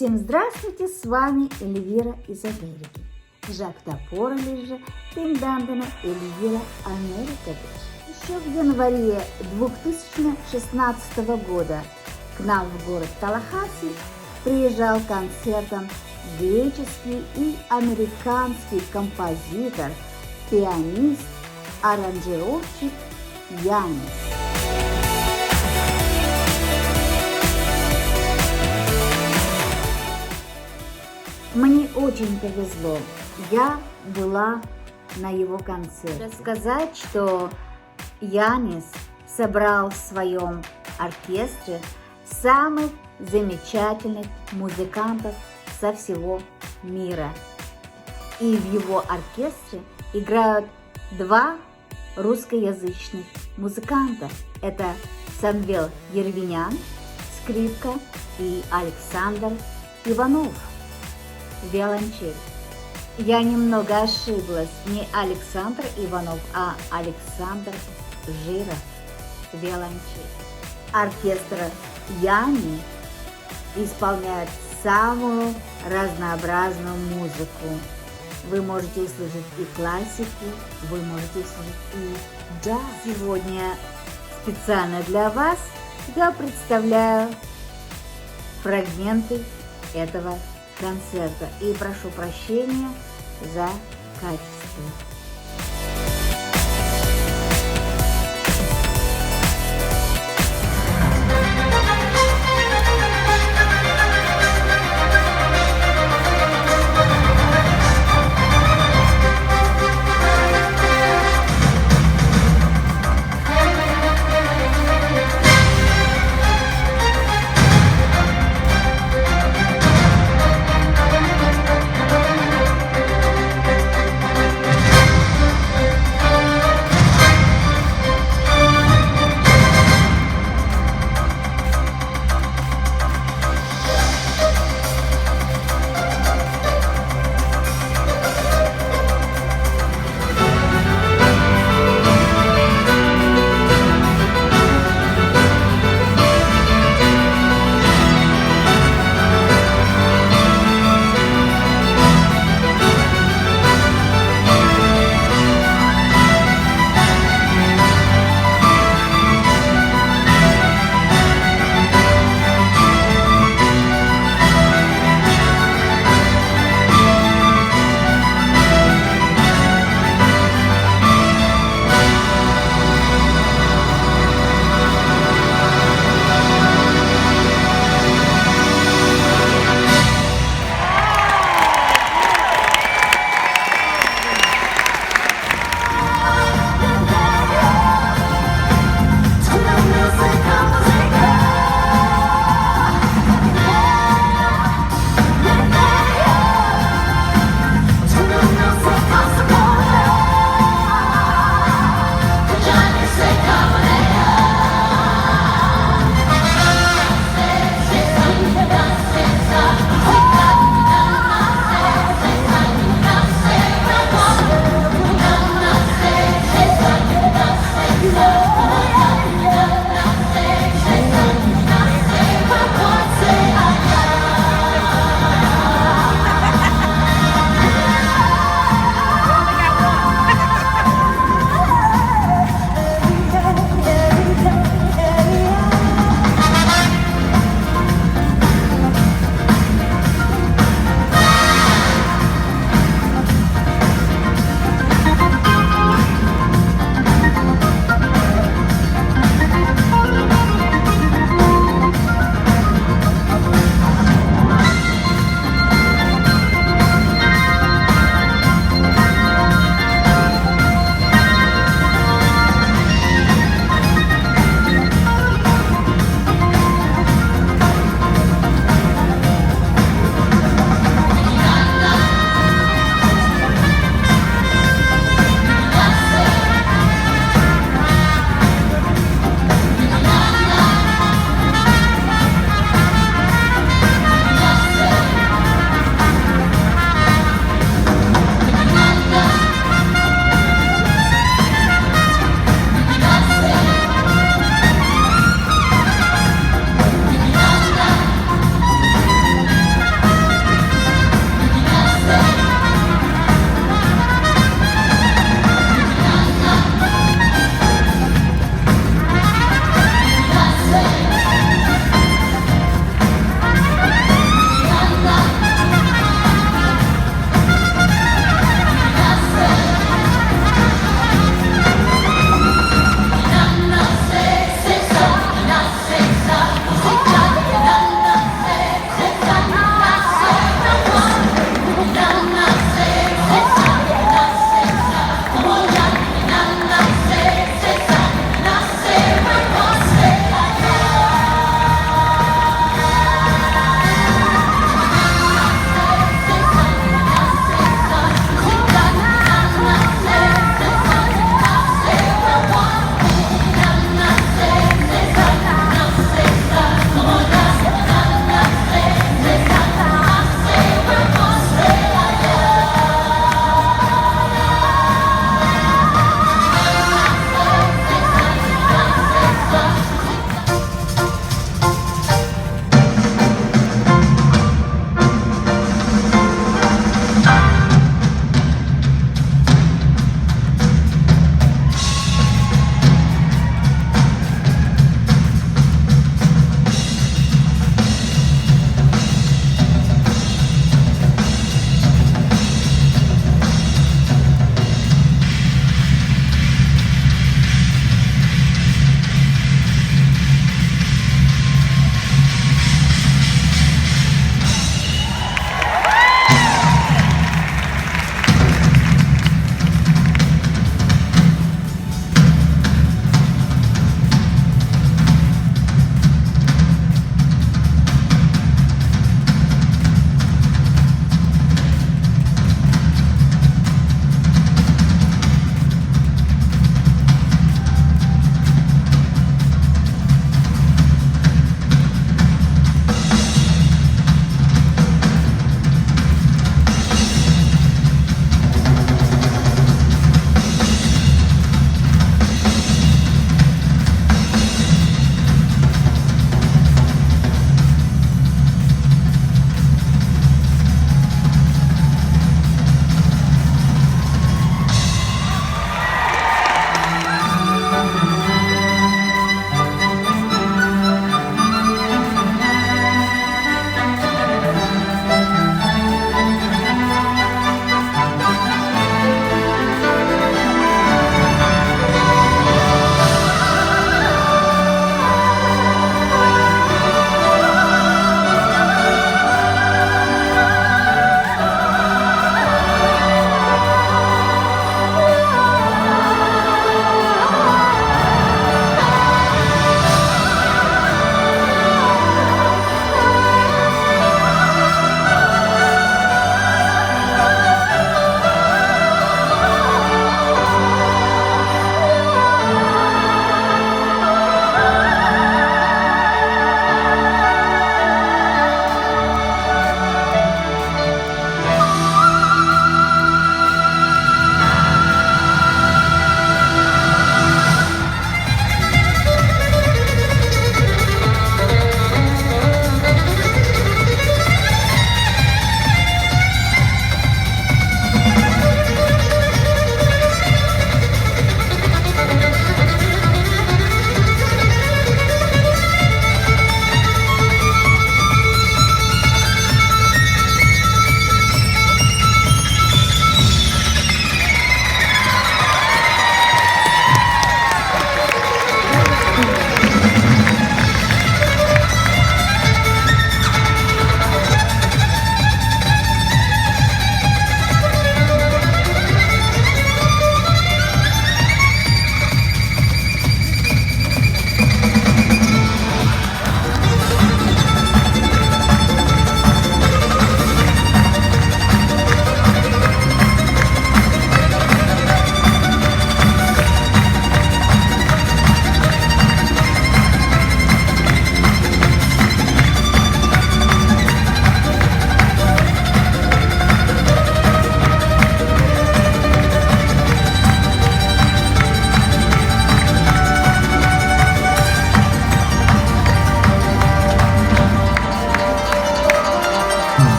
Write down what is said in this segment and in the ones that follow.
Всем здравствуйте, с вами Эльвира из Америки. Жак Топорлис же, Пиндандена Эльвира Америкович. Еще в январе 2016 года к нам в город Таллахасси приезжал концертом греческий и американский композитор, пианист, аранжировщик Янис. Мне очень повезло. Я была на его концерте. Сказать, что Янис собрал в своем оркестре самых замечательных музыкантов со всего мира. И в его оркестре играют два русскоязычных музыканта. Это Самвел Ервинян, скрипка, и Александр Иванов, виолончель. Я немного ошиблась, не Александр Иванов, а Александр Жиров, виолончель. Оркестр Яни исполняет самую разнообразную музыку. Вы можете услышать и классику, вы можете услышать и джаз. Сегодня специально для вас я представляю фрагменты этого концерта и прошу прощения за качество.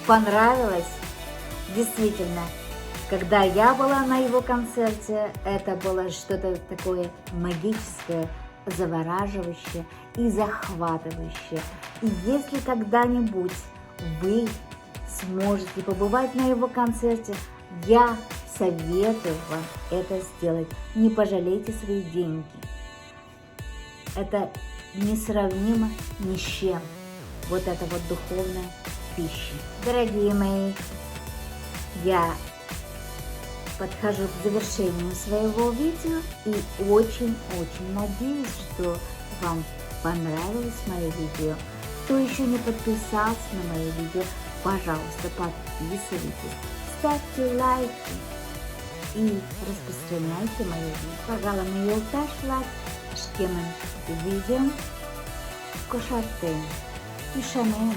Понравилось? Действительно, когда я была на его концерте, это было что-то такое магическое, завораживающее и захватывающее. И если когда-нибудь вы сможете побывать на его концерте, я советую вам это сделать. Не пожалейте свои деньги. Это несравнимо ни с чем. Вот это вот духовная пища. Дорогие мои, я подхожу к завершению своего видео и очень-очень надеюсь, что вам понравилось мое видео. Кто еще не подписался на мое видео, пожалуйста, подписывайтесь, ставьте лайки и распространяйте мое видео. Пожалуйста, yoltaşlar, шкемен видео, кошартен, пишанен.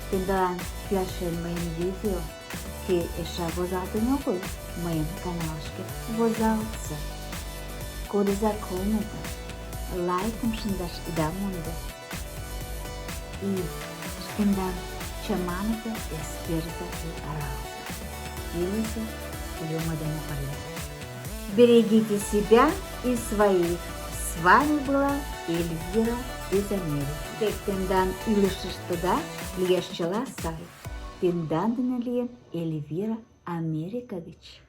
Тогда пишем моим видео, que еще возалтынёгу в моем каналышке возалтся. Коды законута, лайком шиндаш и дамунда. И шкендан чаманата эсперта и аралса. Илися юмадана парля. Берегите себя и своих. С вами была Эльвира из Америки. Тектендан илышыш туда, льешчала сай. Тендан Эльвира Америкович.